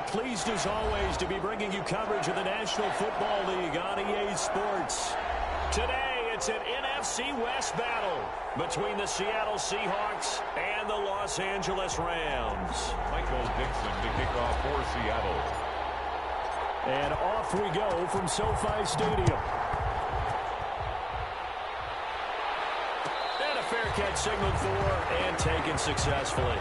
pleased as always to be bringing you coverage of the National Football League on EA Sports. Today, it's an NFC West battle between the Seattle Seahawks and the Los Angeles Rams. Michael Dixon to kick off for Seattle. And off we go from SoFi Stadium. And a fair catch signaled for and taken successfully.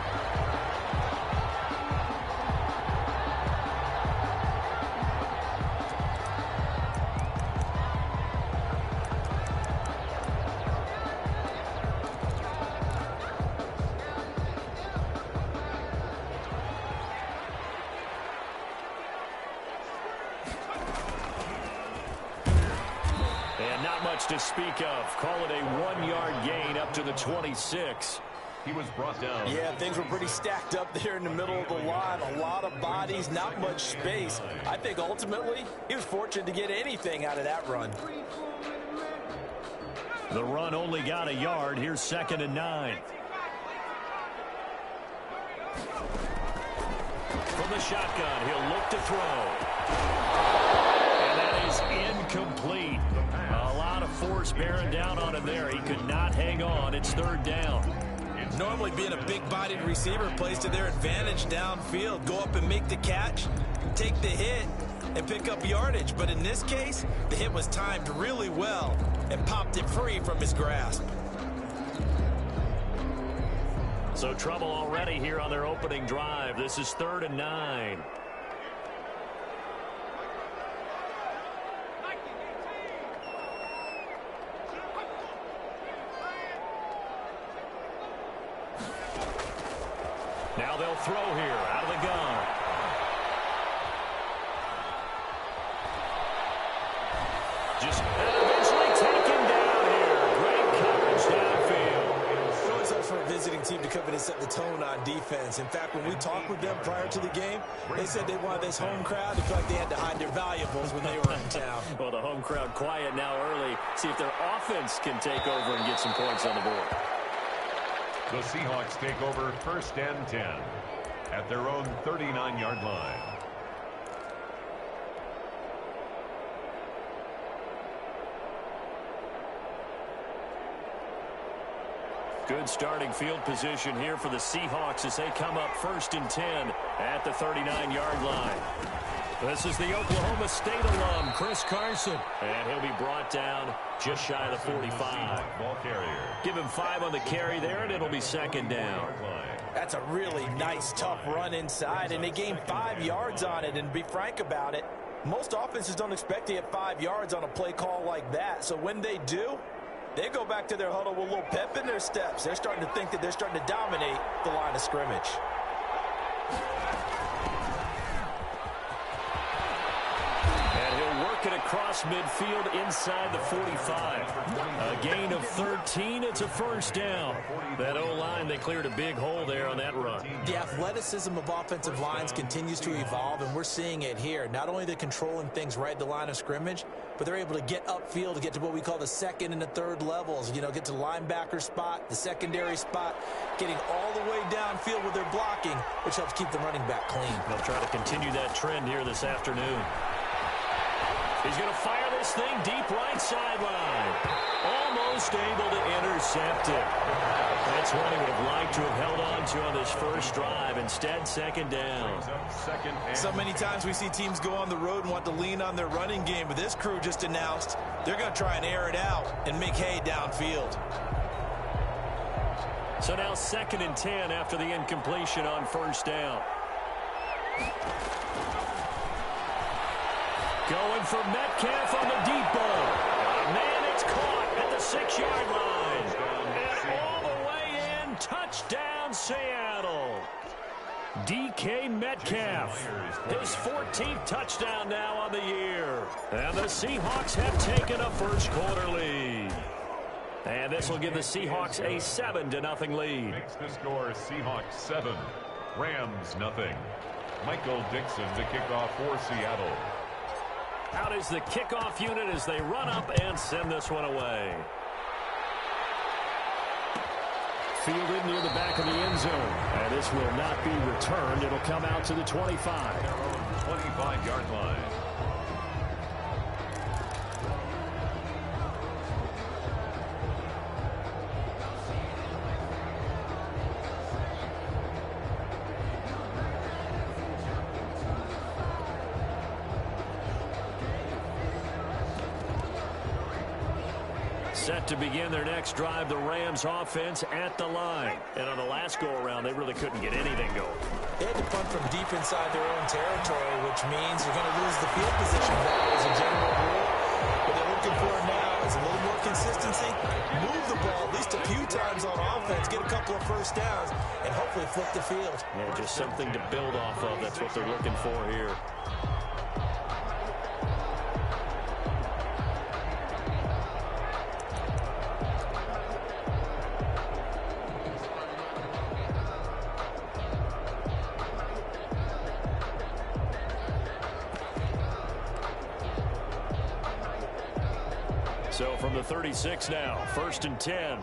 To speak of. Call it a 1-yard gain up to the 26. He was brought down. Yeah, things were pretty stacked up there in the middle of the line. A lot of bodies, not much space. I think ultimately he was fortunate to get anything out of that run. The run only got a yard. Here's 2nd and 9. From the shotgun, he'll look to throw. And that is incomplete. Force bearing down on him there. He could not hang on. It's 3rd down. Normally being a big-bodied receiver plays to their advantage downfield. Go up and make the catch, take the hit, and pick up yardage. But in this case, the hit was timed really well and popped it free from his grasp. So trouble already here on their opening drive. This is 3rd and 9. Now they'll throw here out of the gun. And eventually taken down here. Great coverage downfield. It always helps for a visiting team to come in and set the tone on defense. In fact, when we talked with them prior to the game, they said they wanted this home crowd to feel like they had to hide their valuables when they were in town. Well, the home crowd quiet now early. See if their offense can take over and get some points on the board. The Seahawks take over 1st and 10 at their own 39-yard line. Good starting field position here for the Seahawks as they come up 1st and 10 at the 39-yard line. This is the Oklahoma State alum, Chris Carson. And he'll be brought down just shy of the 45. Ball carrier. Give him 5 on the carry there, and it'll be 2nd down. That's a really nice, tough run inside, and they gained 5 yards on it. And to be frank about it, most offenses don't expect to get 5 yards on a play call like that. So when they do, they go back to their huddle with a little pep in their steps. They're starting to think that they're starting to dominate the line of scrimmage. It across midfield inside the 45. A gain of 13. It's a 1st down. That O-line, they cleared a big hole there on that run. The athleticism of offensive lines continues to evolve, and we're seeing it here. Not only they're controlling things right at the line of scrimmage, but they're able to get upfield to get to what we call the 2nd and the 3rd levels. You know, get to the linebacker spot, the secondary spot, getting all the way downfield with their blocking, which helps keep the running back clean. They'll try to continue that trend here this afternoon. He's going to fire this thing deep right sideline. Almost able to intercept it. That's one he would have liked to have held on to on this first drive. Instead, 2nd down. So many times we see teams go on the road and want to lean on their running game, but this crew just announced they're going to try and air it out and make hay downfield. So now 2nd and 10 after the incompletion on 1st down. Going for Metcalf on the deep ball. Man, it's caught at the 6-yard line. And all the way in, touchdown Seattle. DK Metcalf, his 14th touchdown now on the year. And the Seahawks have taken a first-quarter lead. And this will give the Seahawks a 7-0 lead. Makes the score Seahawks 7, Rams 0. Michael Dixon to kick off for Seattle. Out is the kickoff unit as they run up and send this one away. Fielded near the back of the end zone. And this will not be returned. It'll come out to the 25. 25-yard line. Set to begin their next drive, the Rams offense at the line. And on the last go-around, they really couldn't get anything going. They had to punt from deep inside their own territory, which means you're going to lose the field position value as a general rule. What they're looking for now is a little more consistency. Move the ball at least a few times on offense, get a couple of first downs, and hopefully flip the field. Yeah, just something to build off of. That's what they're looking for here. So from the 36 now, 1st and 10.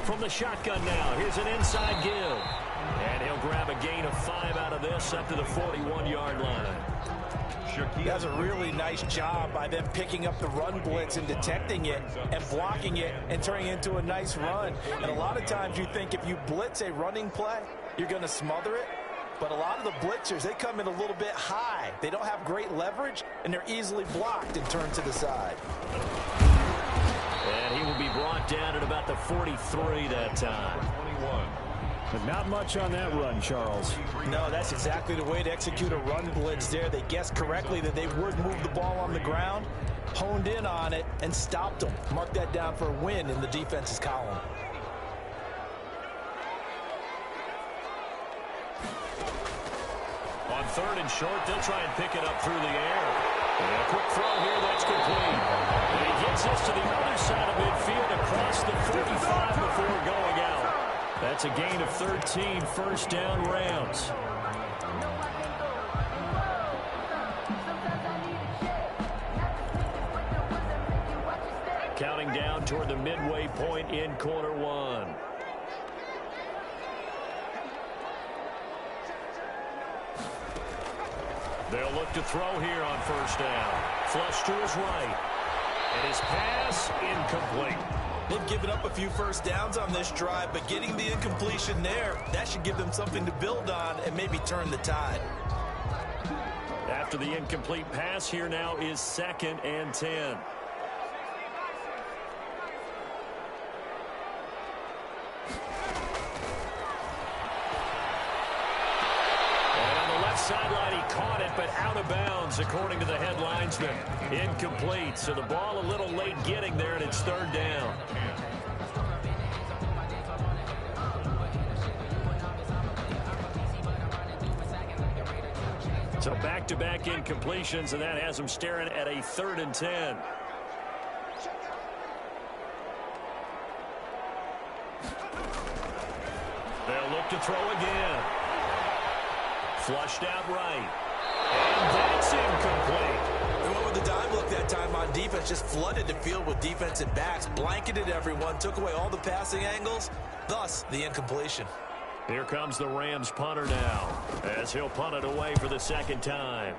From the shotgun now, here's an inside give. And he'll grab a gain of 5 out of this up to the 41-yard line. That's a really nice job by them picking up the run blitz and detecting it and blocking it and turning it into a nice run. And a lot of times you think if you blitz a running play, you're going to smother it. But a lot of the blitzers, they come in a little bit high. They don't have great leverage, and they're easily blocked and turned to the side. And he will be brought down at about the 43 that time. 21. But not much on that run, Charles. No, that's exactly the way to execute a run blitz there. They guessed correctly that they would move the ball on the ground, honed in on it, and stopped them. Mark that down for a win in the defense's column. On 3rd and short, they'll try and pick it up through the air. And a quick throw here, that's complete. And he gets this to the other side of midfield across the 45 before going out. That's a gain of 13, 1st down Rams. Counting down toward the midway point in quarter 1. They'll look to throw here on 1st down. Flush to his right. And his pass incomplete. They've given up a few first downs on this drive, but getting the incompletion there, that should give them something to build on and maybe turn the tide. After the incomplete pass, here now is 2nd and 10. Sideline, he caught it, but out of bounds, according to the head linesman. Incomplete, so the ball a little late getting there, and it's 3rd down. So back-to-back incompletions, and that has them staring at a 3rd and 10. They'll look to throw again. Flushed out right. And that's incomplete. They went with the dime look that time on defense, just flooded the field with defensive backs, blanketed everyone, took away all the passing angles, thus the incompletion. Here comes the Rams punter now, as he'll punt it away for the 2nd time.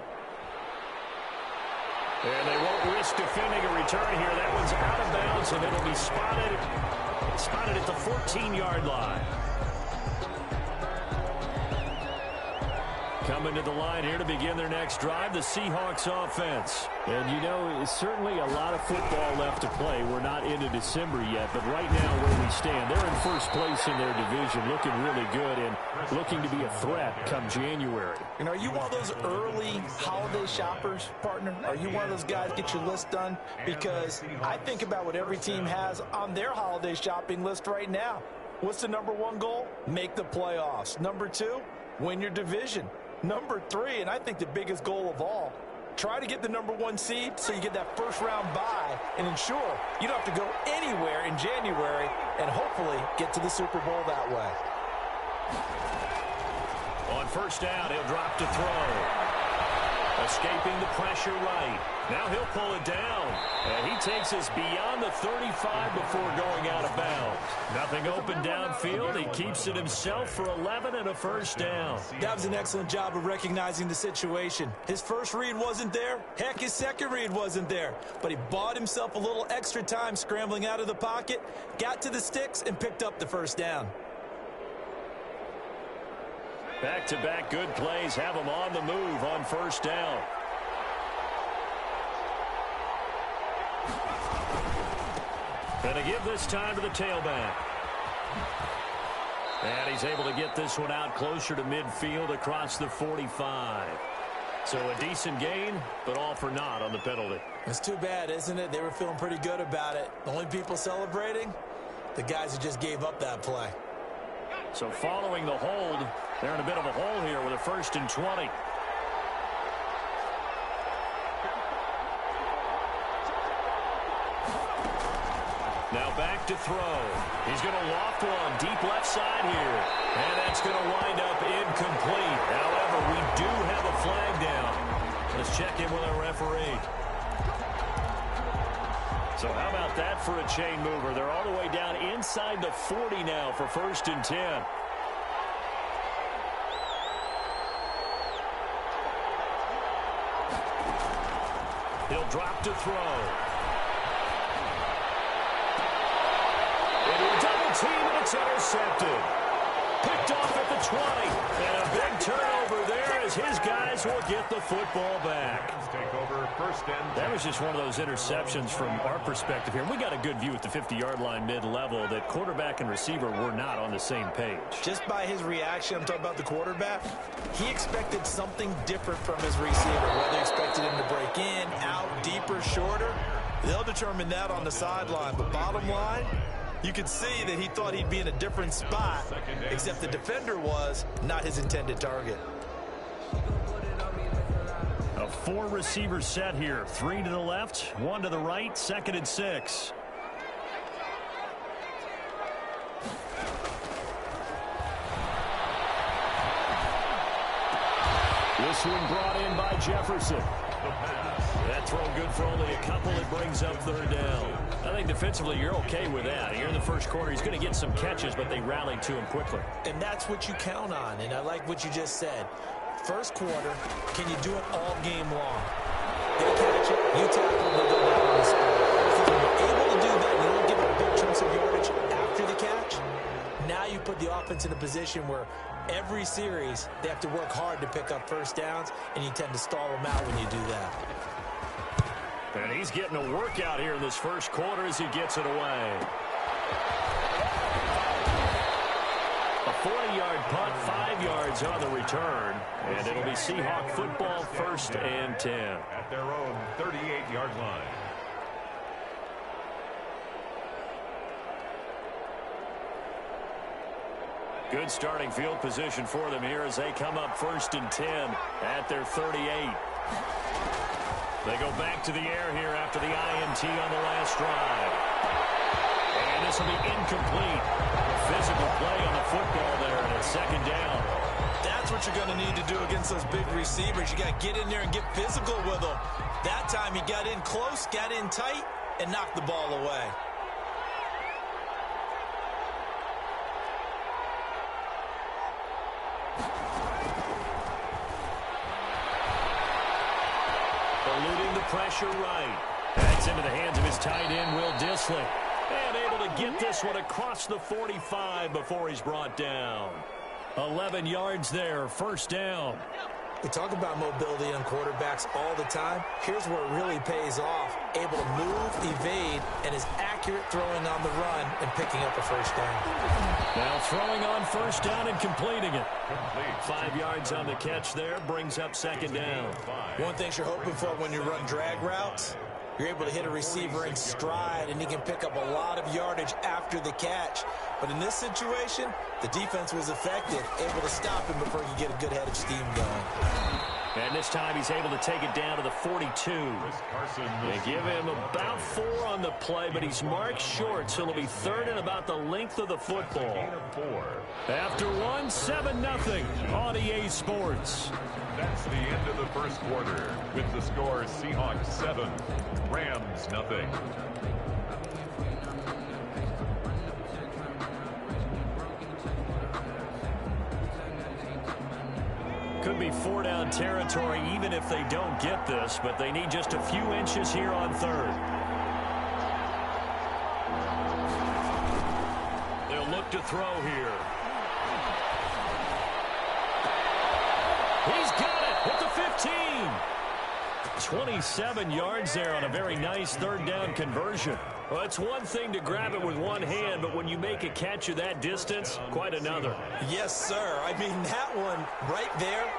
And they won't risk defending a return here. That one's out of bounds, and it'll be spotted at the 14-yard line. Coming to the line here to begin their next drive, the Seahawks offense. And, you know, certainly a lot of football left to play. We're not into December yet, but right now where we stand, they're in 1st place in their division, looking really good and looking to be a threat come January. And are you one of those early holiday shoppers, partner? Are you one of those guys get your list done? Because I think about what every team has on their holiday shopping list right now. What's the #1 goal? Make the playoffs. #2, win your division. #3, and I think the biggest goal of all, try to get the #1 seed so you get that 1st-round bye and ensure you don't have to go anywhere in January and hopefully get to the Super Bowl that way. On 1st down, he'll drop to throw. A Escaping the pressure right. Now he'll pull it down. And he takes us beyond the 35 before going out of bounds. Nothing open downfield. He keeps it himself for 11 and a first down. That was an excellent job of recognizing the situation. His first read wasn't there. Heck, his second read wasn't there. But he bought himself a little extra time scrambling out of the pocket, got to the sticks, and picked up the first down. Back-to-back good plays have him on the move on first down. Gonna give this time to the tailback. And he's able to get this one out closer to midfield across the 45. So a decent gain, but all for naught on the penalty. It's too bad, isn't it? They were feeling pretty good about it. The only people celebrating, the guys who just gave up that play. So following the hold, they're in a bit of a hole here with a 1st and 20. Now back to throw. He's going to loft one deep left side here. And that's going to wind up incomplete. However, we do have a flag down. Let's check in with our referee. So how about that for a chain mover? They're all the way down inside the 40 now for 1st and 10. He'll drop to throw. Double team, and it's intercepted. Picked off at the 20. And a big turnover there as his guys will get the football back. Take over 1st and 10. That was just one of those interceptions from our perspective here. We got a good view at the 50-yard line mid-level that quarterback and receiver were not on the same page. Just by his reaction, I'm talking about the quarterback, he expected something different from his receiver, whether he expected him to break in, out, deeper, shorter. They'll determine that on the sideline. But bottom line, you could see that he thought he'd be in a different spot, except the defender was not his intended target. A 4-receiver set here. 3 to the left, 1 to the right, 2nd and 6. This one brought in by Jefferson. That throw good for only a couple. It brings up 3rd down. I think defensively you're okay with that. Here in the first quarter, he's going to get some catches, but they rallied to him quickly. And that's what you count on, and I like what you just said. First quarter, can you do it all game long? They catch it, you tackle, they go down on the spot. Because when you're able to do that, you don't give up big chunks of yardage after the catch. Now you put the offense in a position where every series they have to work hard to pick up first downs, and you tend to stall them out when you do that. And he's getting a workout here in this first quarter as he gets it away. A 40-yard punt, 5 yards on the return. And it'll be Seahawk football, 1st and 10. At their own 38-yard line. Good starting field position for them here as they come up 1st and 10 at their 38. They go back to the air here after the INT on the last drive. And this will be incomplete. A physical play on the football there, and it's 2nd down. That's what you're going to need to do against those big receivers. You got to get in there and get physical with them. That time he got in close, got in tight, and knocked the ball away. Eluding the pressure right. That's into the hands of his tight end, Will Dissly. And able to get this one across the 45 before he's brought down. 11 yards there, 1st down. We talk about mobility on quarterbacks all the time. Here's where it really pays off. Able to move, evade, and is accurate throwing on the run and picking up a 1st down. Now throwing on 1st down and completing it. 5 yards on the catch there, brings up 2nd down. One thing you're hoping for when you run drag routes, you're able to hit a receiver in stride, and he can pick up a lot of yardage after the catch. But in this situation, the defense was effective, able to stop him before he could get a good head of steam going. And this time he's able to take it down to the 42. They give him about 4 on the play, but he's marked short, so it'll be third and about the length of the football. After one, 7-0 on EA Sports. That's the end of the first quarter with the score Seahawks 7, Rams 0. Could be 4-down territory even if they don't get this, but they need just a few inches here on third. They'll look to throw here. He's got it at the 15. 27 yards there on a very nice third down conversion. Well, it's one thing to grab it with one hand, but when you make a catch of that distance, quite another. Yes, sir. I mean, that one right there,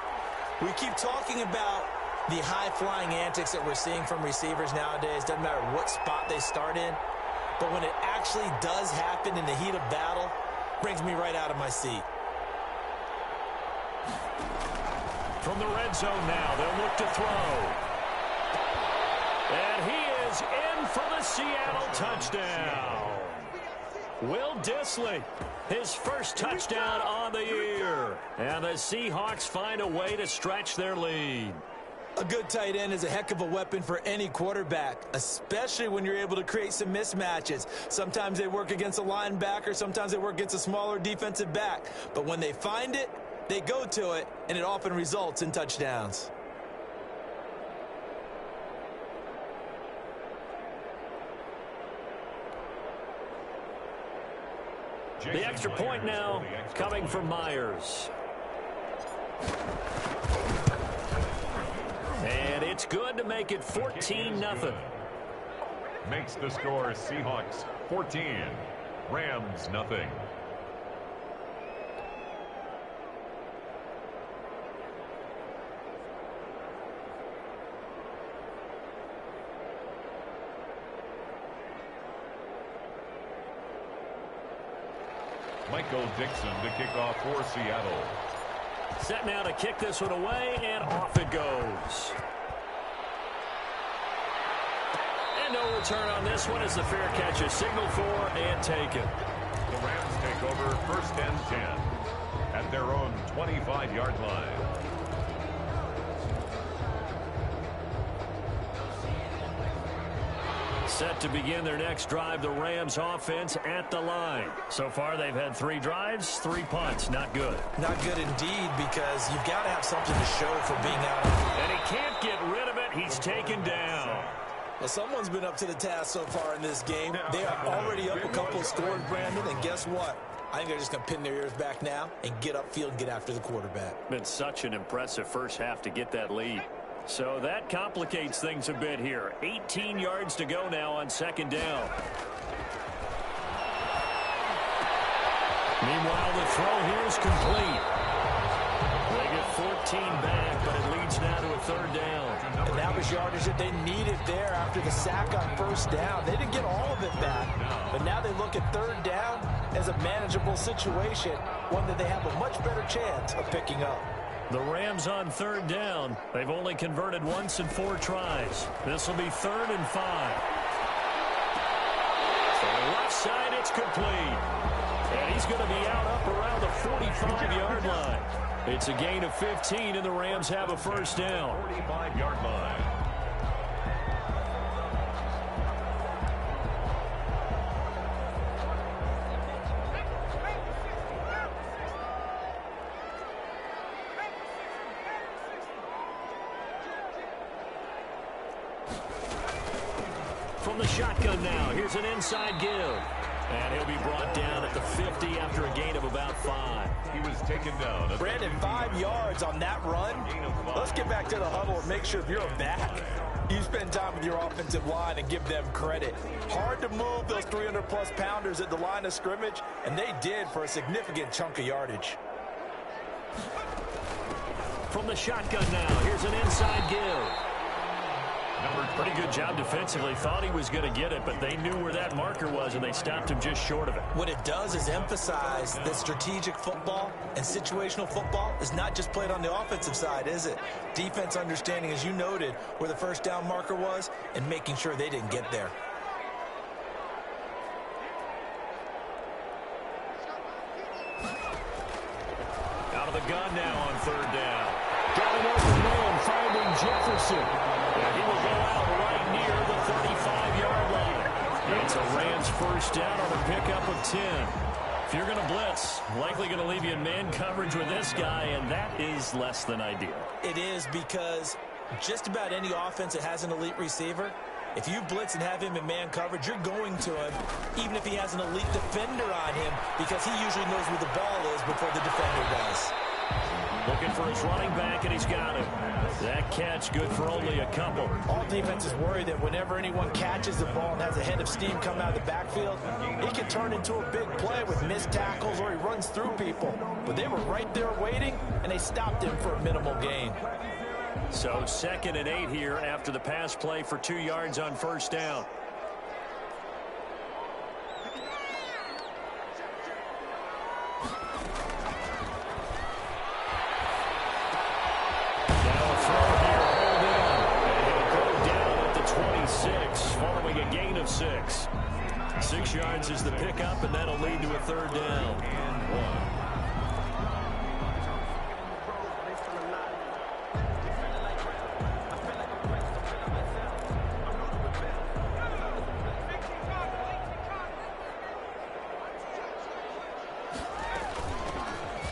we keep talking about the high-flying antics that we're seeing from receivers nowadays. Doesn't matter what spot they start in. But when it actually does happen in the heat of battle, brings me right out of my seat. From the red zone now, they'll look to throw. And he is in for the Seattle touchdown. Will Dissly, his first touchdown on the year. And the Seahawks find a way to stretch their lead. A good tight end is a heck of a weapon for any quarterback, especially when you're able to create some mismatches. Sometimes they work against a linebacker, sometimes they work against a smaller defensive back. But when they find it, they go to it, and it often results in touchdowns. The extra point now coming from Myers. And it's good to make it 14-0. Makes the score Seahawks 14, Rams 0. Michael Dixon to kick off for Seattle. Set now to kick this one away, and off it goes. And no return on this one as the fair catch is signaled for and taken. The Rams take over 1st and 10 at their own 25-yard line. Set to begin their next drive, the Rams offense at the line. So far, they've had 3 drives, 3 punts. Not good. Not good indeed, because you've got to have something to show for being out. And he can't get rid of it. He's taken down. Well, someone's been up to the task so far in this game. They are already up a couple of scores, Brandon, and guess what? I think they're just going to pin their ears back now and get upfield and get after the quarterback. Been such an impressive first half to get that lead. So that complicates things a bit here. 18 yards to go now on 2nd down. Meanwhile, the throw here is complete. They get 14 back, but it leads now to a 3rd down. And that was yardage that they needed there after the sack on 1st down. They didn't get all of it back, but now they look at 3rd down as a manageable situation, one that they have a much better chance of picking up. The Rams on 3rd down. They've only converted once in 4 tries. This will be 3rd and 5. So left side, it's complete. And he's going to be out up around the 45-yard line. It's a gain of 15, and the Rams have a 1st down. 45-yard line. From the shotgun now, here's an inside give. And he'll be brought down at the 50 after a gain of about 5. He was taken down. Brandon, 5 yards on that run. Let's get back to the huddle and make sure if you're a back, you spend time with your offensive line and give them credit. Hard to move those 300-plus pounders at the line of scrimmage, and they did for a significant chunk of yardage. From the shotgun now, here's an inside give. Pretty good job defensively. Thought he was going to get it, but they knew where that marker was, and they stopped him just short of it. What it does is emphasize that strategic football and situational football is not just played on the offensive side, is it? Defense understanding, as you noted, where the first down marker was and making sure they didn't get there. Out of the gun now on third down. Got an open man finding Jefferson. And he will go out right near the 35-yard line. It's a Rams first down on a pickup of 10. If you're going to blitz, likely going to leave you in man coverage with this guy, and that is less than ideal. It is, because just about any offense that has an elite receiver, if you blitz and have him in man coverage, you're going to him, even if he has an elite defender on him, because he usually knows where the ball is before the defender does. Looking for his running back, and he's got him. That catch good for only a couple. All defenses worry that whenever anyone catches the ball and has a head of steam come out of the backfield, it can turn into a big play with missed tackles or he runs through people. But they were right there waiting, and they stopped him for a minimal gain. So 2nd and 8 here after the pass play for 2 yards on first down. Following a gain of 6. 6 yards is the pickup, and that'll lead to a third down. And 1.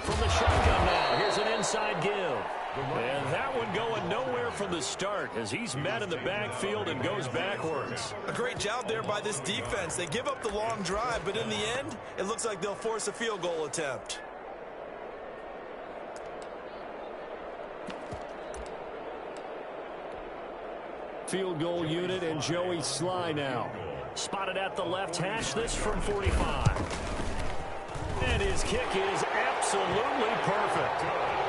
From the shotgun now, here's an inside give. And that one going nowhere from the start as he's met in the backfield and goes backwards. A great job there by this defense. They give up the long drive, but in the end, it looks like they'll force a field goal attempt. Field goal unit and Joey Sly now. Spotted at the left hash, this from 45. And his kick is absolutely perfect.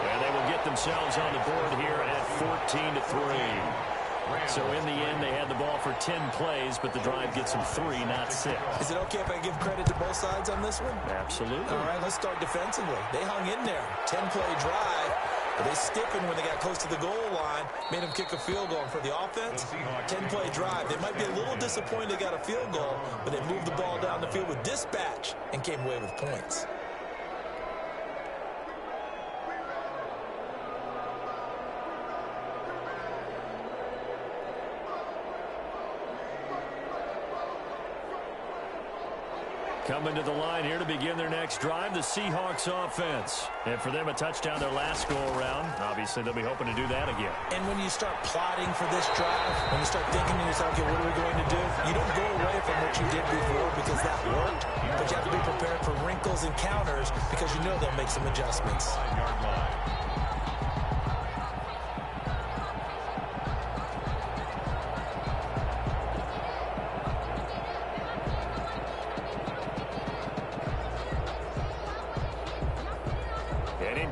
And they will get themselves on the board here at 14-3. So in the end, they had the ball for 10 plays, but the drive gets them 3, not 6. Is it okay if I give credit to both sides on this one? Absolutely. All right, let's start defensively. They hung in there. 10-play drive. But they stiffened when they got close to the goal line, made them kick a field goal. And for the offense, 10-play drive. They might be a little disappointed they got a field goal, but they moved the ball down the field with dispatch and came away with points. Coming to the line here to begin their next drive, the Seahawks offense. And for them, a touchdown their last go-around. Obviously, they'll be hoping to do that again. And when you start plotting for this drive, when you start thinking to yourself, okay, what are we going to do? You don't go away from what you did before because that worked, but you have to be prepared for wrinkles and counters because you know they'll make some adjustments.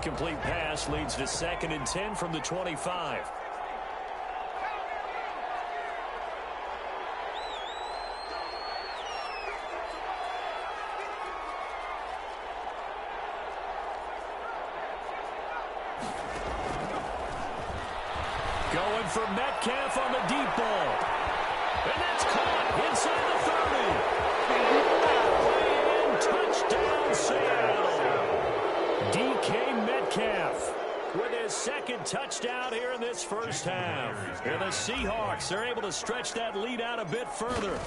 Incomplete pass leads to 2nd and 10 from the 25. Going for Metcalf on the deep ball. And that's caught inside the 30. Touchdown, Seattle. DK Metcalf with his 2nd touchdown here in this first half. And the Seahawks are able to stretch that lead out a bit further.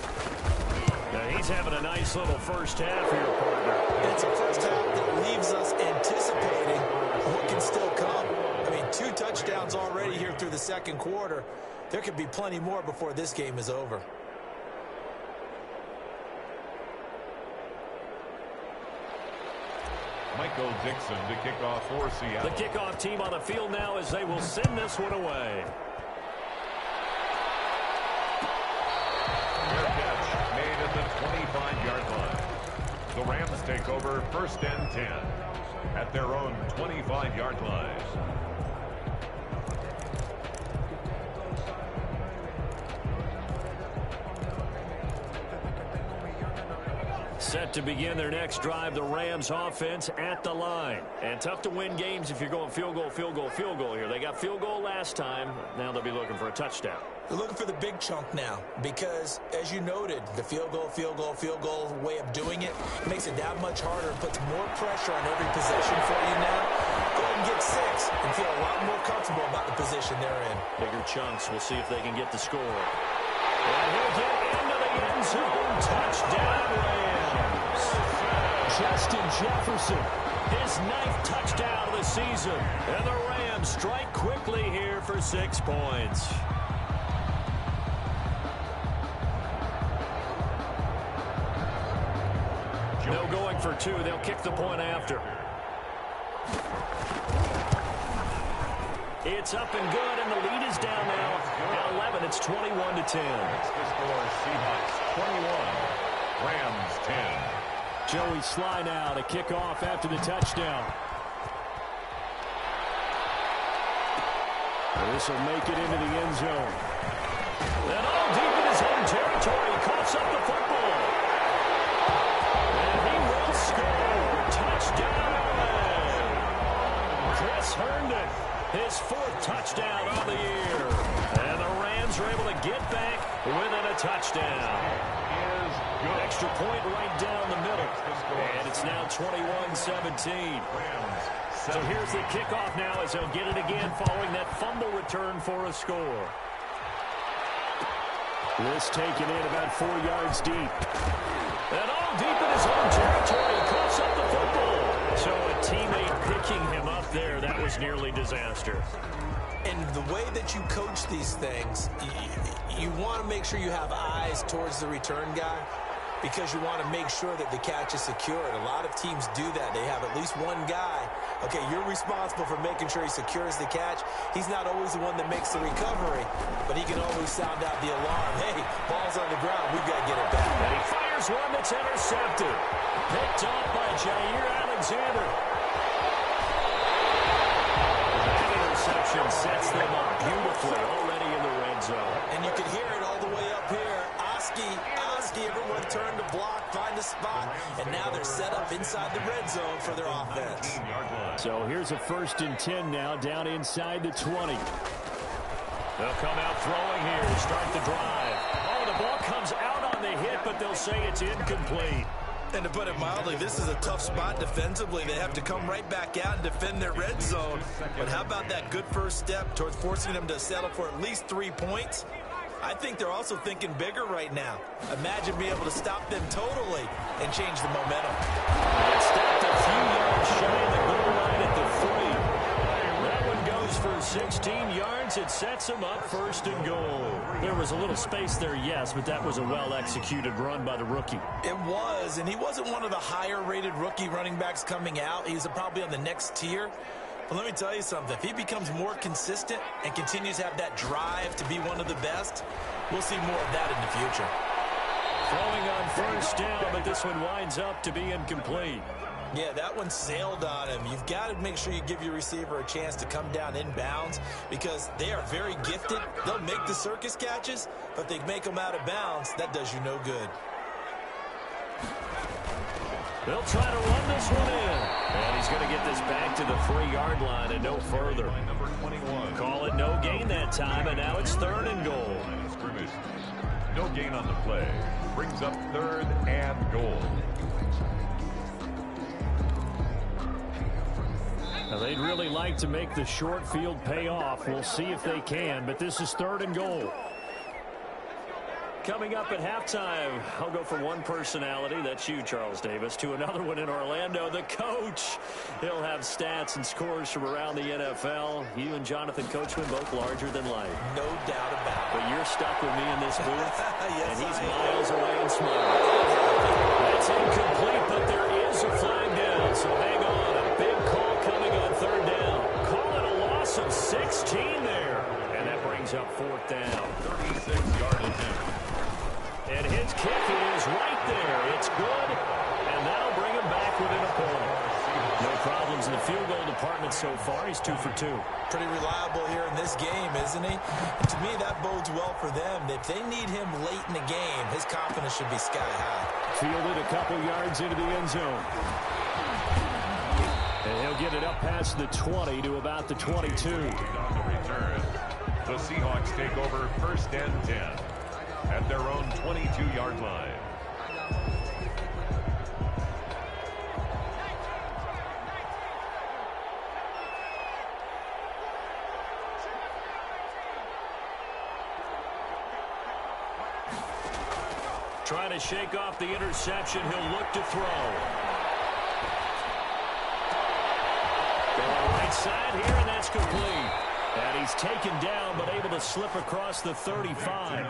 Now he's having a nice little first half here, partner. It's a first half that leaves us anticipating what can still come. I mean, 2 touchdowns already here through the 2nd quarter. There could be plenty more before this game is over. Michael Dixon to kick off for Seattle. The kickoff team on the field now as they will send this one away. Fair catch made at the 25-yard line. The Rams take over 1st and 10 at their own 25-yard line. Set to begin their next drive, the Rams offense at the line. And tough to win games if you're going field goal, field goal, field goal here. They got field goal last time. Now they'll be looking for a touchdown. They're looking for the big chunk now because, as you noted, the field goal way of doing it makes it that much harder and puts more pressure on every possession for you now. Go ahead and get 6 and feel a lot more comfortable about the position they're in. Bigger chunks. We'll see if they can get the score. And he'll get into the end zone. Touchdown, Rams. Justin Jefferson, his 9th touchdown of the season. And the Rams strike quickly here for 6 points. No going for 2. They'll kick the point after. It's up and good, and the lead is down now. At 11, it's 21-10. Next to score, Seahawks 21, Rams 10. Joey Sly now to kick off after the touchdown. This will make it into the end zone. And all deep in his own territory, coughs up the football. And he will score. Touchdown. Chris Herndon, his 4th touchdown of the year. And the Rams are able to get back within a touchdown. Extra point right down the middle. And it's now 21-17. So here's the kickoff now as they'll get it again following that fumble return for a score. This taken in about 4 yards deep. And all deep in his own territory, coughs up the football. So a teammate picking him up there, that was nearly disaster. And the way that you coach these things, you want to make sure you have eyes towards the return guy because you want to make sure that the catch is secured. A lot of teams do that. They have at least one guy. Okay, you're responsible for making sure he secures the catch. He's not always the one that makes the recovery, but he can always sound out the alarm. Hey, ball's on the ground. We've got to get it back. And he fires one that's intercepted. Picked off by Jair Alexander. That interception sets them up beautifully already in the red zone. And you can hear it all the way up here. Oski, everyone turned to block, find a spot, and now they're set up inside the red zone for their offense. So here's a 1st and 10 now, down inside the 20. They'll come out throwing here to start the drive. Oh, the ball comes out on the hit, but they'll say it's incomplete. And to put it mildly, this is a tough spot defensively. They have to come right back out and defend their red zone. But how about that good first step towards forcing them to settle for at least 3 points? I think they're also thinking bigger right now. Imagine being able to stop them totally and change the momentum. It stopped a few yards shy of the goal line at the 3. That one goes for 16 yards. It sets them up 1st and goal. There was a little space there, yes, but that was a well-executed run by the rookie. It was, and he wasn't one of the higher-rated rookie running backs coming out. He's probably on the next tier. But let me tell you something. If he becomes more consistent and continues to have that drive to be one of the best, we'll see more of that in the future. Throwing on 1st down, but this one winds up to be incomplete. Yeah, that one sailed on him. You've got to make sure you give your receiver a chance to come down inbounds because they are very gifted. They'll make the circus catches, but they make them out of bounds. That does you no good. They'll try to run this one in. And he's going to get this back to the 3-yard line and no further. Call it no gain that time, and now it's 3rd and goal. No gain on the play. Brings up 3rd and goal. Now, they'd really like to make the short field pay off. We'll see if they can, but this is 3rd and goal. Coming up at halftime, I'll go from one personality, that's you, Charles Davis, to another one in Orlando, the coach. He'll have stats and scores from around the NFL. You and Jonathan Coachman both larger than life. No doubt about it. But you're stuck with me in this booth, Yes, and he's I am. miles away and smiling. That's incomplete, but there is a flag down, so hang on. A big call coming on 3rd down. Call it a loss of 16 there. And that brings up 4th down. 36-yard attempt. And his kick is right there. It's good, and that'll bring him back within a point. No problems in the field goal department so far. He's 2 for 2. Pretty reliable here in this game, isn't he? And to me, that bodes well for them. If they need him late in the game, his confidence should be sky high. Fielded a couple yards into the end zone. And he'll get it up past the 20 to about the 22. On the return, the Seahawks take over 1st and 10 at their own 22-yard line. Trying to shake off the interception. He'll look to throw. Going right side here, and that's complete. And he's taken down, but able to slip across the 35.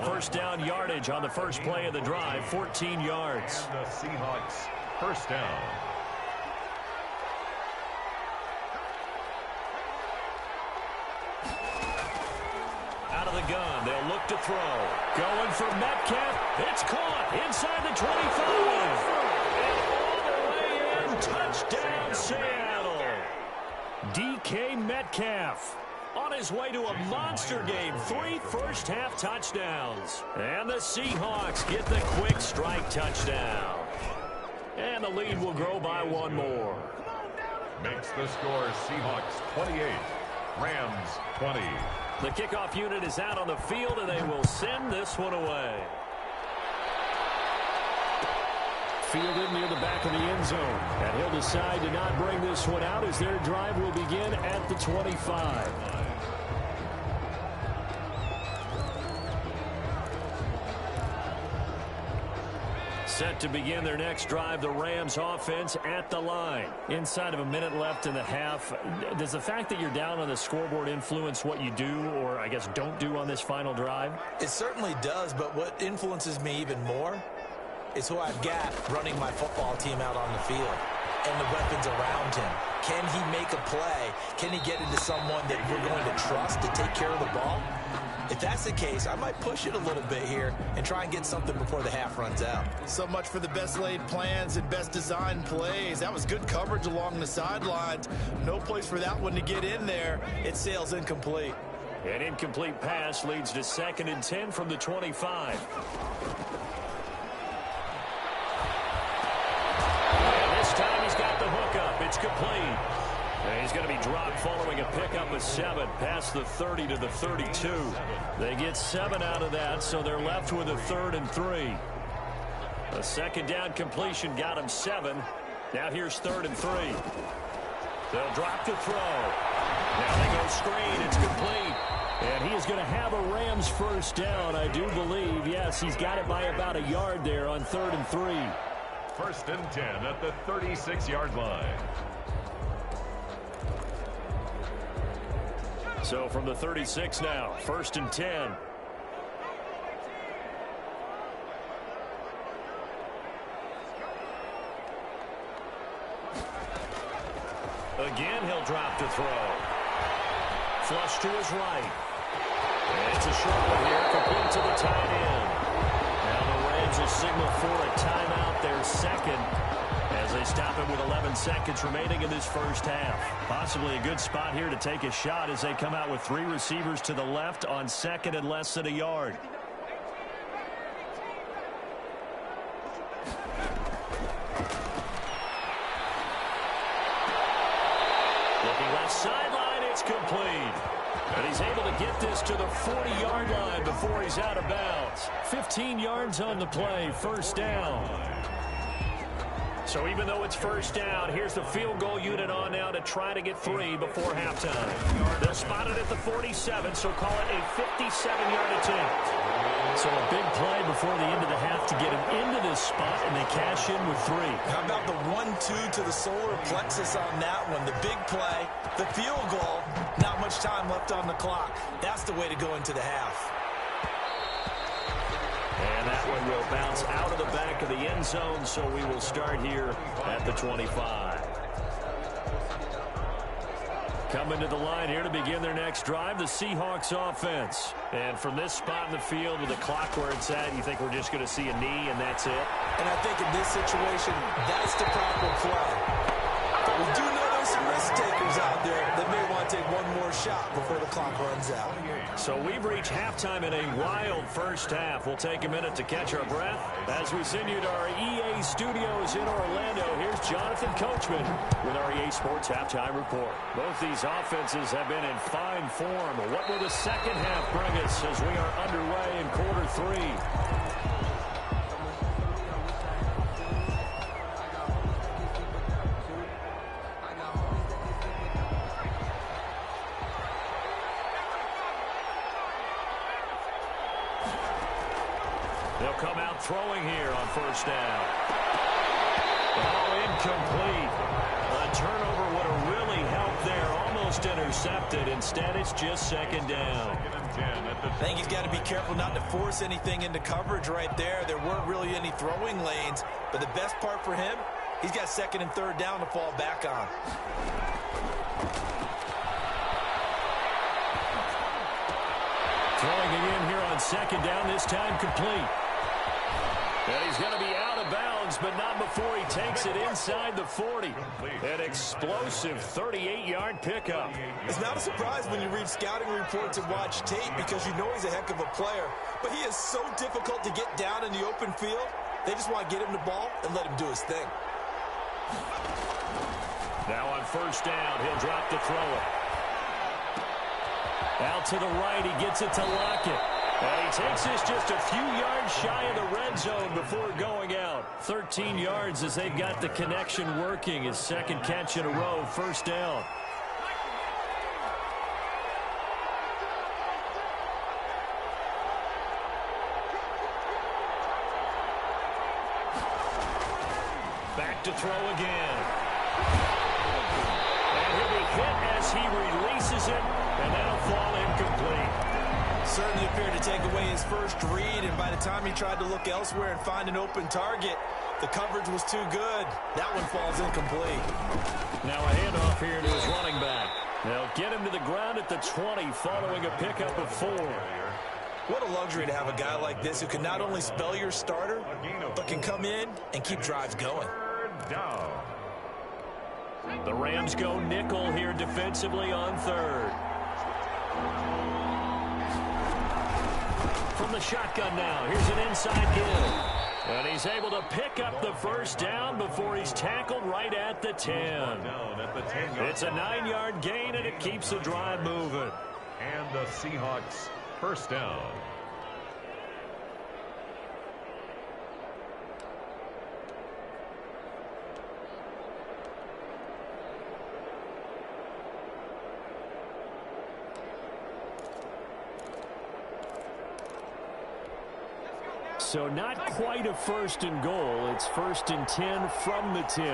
1st down yardage on the first play of the drive, 14 yards. And the Seahawks 1st down. Out of the gun, they'll look to throw. Going for Metcalf. It's caught inside the 25. And all the way in. Touchdown, Seattle. DK Metcalf on his way to a monster game. 3 first-half touchdowns. And the Seahawks get the quick strike touchdown. And the lead will grow by 1 more. Makes the score Seahawks 28, Rams 20. The kickoff unit is out on the field, and they will send this one away. Fielded near the back of the end zone. And he'll decide to not bring this one out as their drive will begin at the 25. Set to begin their next drive, the Rams offense at the line. Inside of a minute left in the half. Does the fact that you're down on the scoreboard influence what you do, or I guess don't do on this final drive? It certainly does, but what influences me even more is who I've got running my football team out on the field and the weapons around him. Can he make a play? Can he get into someone that we're going to trust to take care of the ball? If that's the case, I might push it a little bit here and try and get something before the half runs out. So much for the best laid plans and best designed plays. That was good coverage along the sidelines. No place for that one to get in there. It sails incomplete. An incomplete pass leads to 2nd and 10 from the 25. And this time he's got the hook up. It's complete. And he's going to be dropped following a pickup of 7 past the 30 to the 32. They get 7 out of that, so they're left with a 3rd and 3. A 2nd down completion got him 7. Now here's 3rd and 3. They'll drop to throw. Now they go screen. It's complete. And he is going to have a Rams 1st down, I do believe. Yes, he's got it by about a yard there on 3rd and 3. 1st and 10 at the 36-yard line. So from the 36 now, 1st and 10. Again, he'll drop to throw. Flush to his right. And it's a short one here, complete to the tight end. Now the Rams will signal for a timeout, their 2nd, as they stop it with 11 seconds remaining in this first half. Possibly a good spot here to take a shot as they come out with 3 receivers to the left on 2nd and less than a yard. Looking left sideline, it's complete. And he's able to get this to the 40-yard line before he's out of bounds. 15 yards on the play, 1st down. So even though it's 1st down, here's the field goal unit on now to try to get 3 before halftime. They'll spot it at the 47, so call it a 57-yard attempt. So a big play before the end of the half to get him into this spot, and they cash in with 3. How about the 1-2 to the solar plexus on that one? The big play, the field goal, not much time left on the clock. That's the way to go into the half. And that one will bounce out of the back of the end zone, so we will start here at the 25. Coming to the line here to begin their next drive, the Seahawks offense. And from this spot in the field with the clock where it's at, you think we're just going to see a knee and that's it? And I think in this situation, that's the proper play. we do know there's some risk takers out there that may want to take one more shot before the clock runs out. So we've reached halftime in a wild first half. We'll take a minute to catch our breath as we send you to our EA studios in Orlando. Here's Jonathan Coachman with our EA Sports Halftime Report. Both these offenses have been in fine form. What will the second half bring us as we are underway in quarter three? They'll come out throwing here on first down. Oh, incomplete. A turnover would have really helped there. Almost intercepted. Instead, it's just second down. I think he's got to be careful not to force anything into coverage right there. There weren't really any throwing lanes. But the best part for him, he's got second and third down to fall back on. Throwing again here on second down, this time complete. And he's going to be out of bounds, but not before he takes it inside the 40. An explosive 38-yard pickup. It's not a surprise when you read scouting reports and watch tape because you know he's a heck of a player. But he is so difficult to get down in the open field. They just want to get him the ball and let him do his thing. Now on first down, he'll drop to throw it. Out to the right, he gets it to Lockett. And he takes this just a few yards shy of the red zone before going out. 13 yards as they've got the connection working. His second catch in a row, first down. Back to throw again. And he'll be hit as he releases it, and that'll fall incomplete. Certainly appeared to take away his first read, and by the time he tried to look elsewhere and find an open target, the coverage was too good. That one falls incomplete. Now a handoff here to his running back. They'll get him to the ground at the 20 following a pickup of 4. What a luxury to have a guy like this who can not only spell your starter, but can come in and keep drives going. The Rams go nickel here defensively on third. From the shotgun now, here's an inside give. And he's able to pick up the first down before he's tackled right at the 10. It's a 9-yard gain, and it keeps the drive moving. And the Seahawks first down. So not quite a first and goal. It's first and 10 from the 10.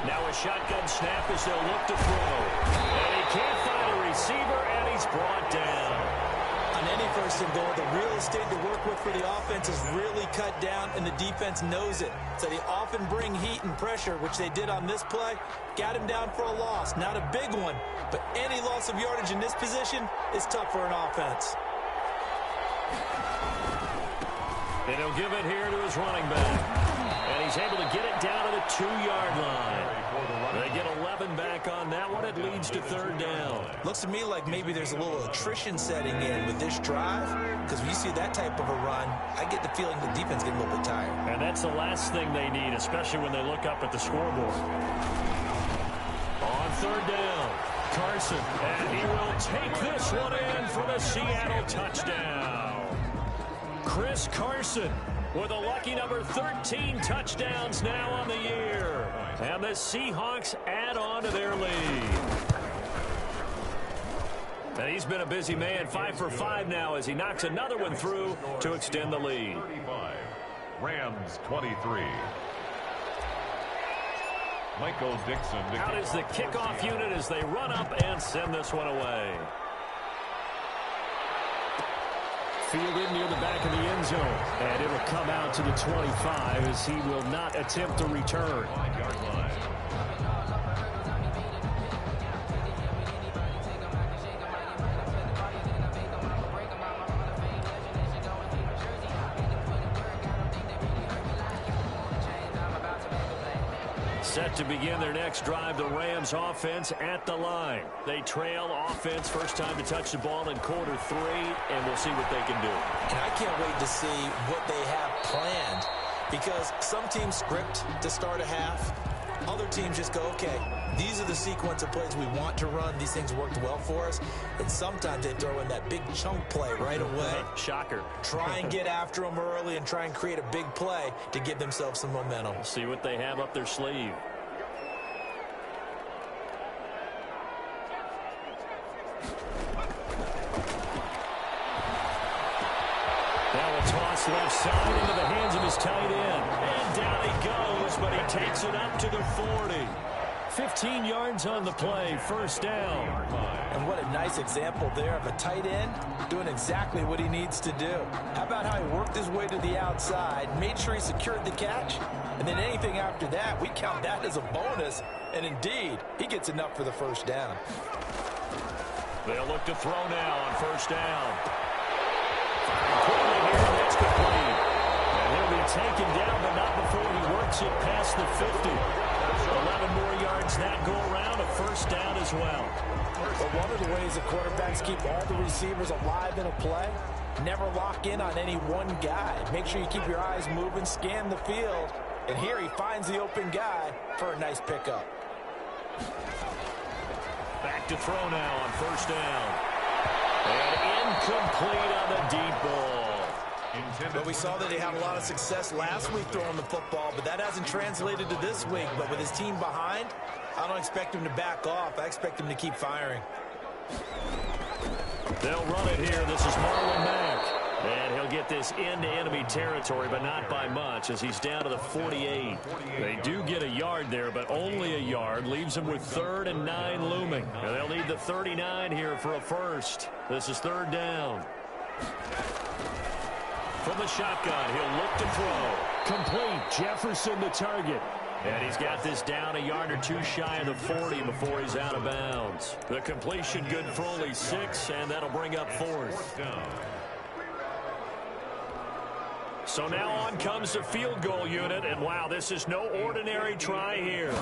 Now a shotgun snap as they'll look to throw. And he can't find a receiver, and he's brought down. On any first and goal, the real estate to work with for the offense is really cut down, and the defense knows it. So they often bring heat and pressure, which they did on this play. Got him down for a loss. Not a big one, but any loss of yardage in this position is tough for an offense. And he'll give it here to his running back. And he's able to get it down to the 2-yard line. They get 11 back on that one. It leads to third down. Looks to me like maybe there's a little attrition setting in with this drive, because when you see that type of a run, I get the feeling the defense getting a little bit tired. And that's the last thing they need, especially when they look up at the scoreboard. On third down, Carson, and he will take this one in for the Seattle touchdown. Chris Carson with a lucky number 13 touchdowns now on the year. And the Seahawks add on to their lead. And he's been a busy man, 5 for 5 now as he knocks another one through to extend the lead. 35. Rams 23. Michael Dixon. Out is the kickoff unit as they run up and send this one away. Fielded near the back of the end zone. And it will come out to the 25 as he will not attempt a return. 5-yard line. Set to begin their next drive, the Rams offense at the line. They trail offense, first time to touch the ball in quarter 3, and we'll see what they can do. And I can't wait to see what they have planned, because some teams script to start a half. Other teams just go, okay, these are the sequence of plays we want to run. These things worked well for us. And sometimes they throw in that big chunk play right away. Shocker. Try and get after them early and try and create a big play to give themselves some momentum. We'll see what they have up their sleeve. Now a toss left side into the hands of his tight end. And down he goes, but he takes it up to the 40. 15 yards on the play, first down. And what a nice example there of a tight end doing exactly what he needs to do. How about how he worked his way to the outside, made sure he secured the catch, and then anything after that, we count that as a bonus. And indeed, he gets enough for the first down. They'll look to throw now on first down. Quickly here, and that's complete. And he'll be taken down, but not before he works it past the 50. 11 more yards that go around, a first down as well. But one of the ways the quarterbacks keep all the receivers alive in a play, never lock in on any one guy. Make sure you keep your eyes moving, scan the field, and here he finds the open guy for a nice pickup. Back to throw now on first down. And incomplete on the deep ball. But we saw that he had a lot of success last week throwing the football, but that hasn't translated to this week. But with his team behind, I don't expect him to back off. I expect him to keep firing. They'll run it here. This is Marlon Mack. And he'll get this into enemy territory, but not by much, as he's down to the 48. They do get a yard there, but only a yard. Leaves them with 3rd and 9 looming. And they'll need the 39 here for a first. This is third down. From the shotgun, he'll look to throw. Complete. Jefferson the target. And he's got this down a yard or two shy of the 40 before he's out of bounds. The completion good for only 6, and that'll bring up 4th. So now on comes the field goal unit, and wow, this is no ordinary try here.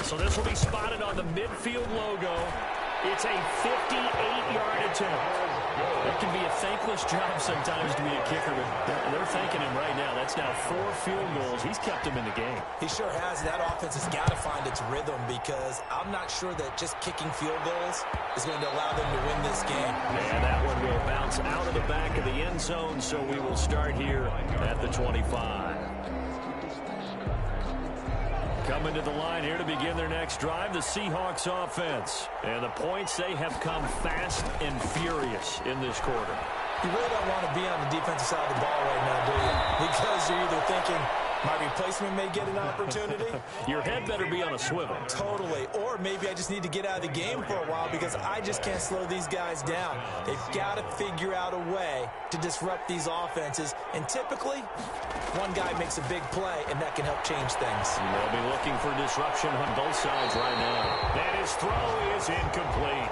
So this will be spotted on the midfield logo. It's a 58-yard attempt. That can be a thankless job sometimes to be a kicker, but they're thanking him right now. That's now 4 field goals. He's kept him in the game. He sure has. That offense has got to find its rhythm, because I'm not sure that just kicking field goals is going to allow them to win this game. And that one will bounce out of the back of the end zone, so we will start here at the 25. Coming to the line here to begin their next drive, the Seahawks offense. And the points, they have come fast and furious in this quarter. You really don't want to be on the defensive side of the ball right now, do you? Because you're either thinking, my replacement may get an opportunity. Your head better be on a swivel. Totally. Or maybe I just need to get out of the game for a while, because I just can't slow these guys down. They've got to figure out a way to disrupt these offenses. And typically, one guy makes a big play, and that can help change things. They'll be looking for disruption on both sides right now. And his throw is incomplete.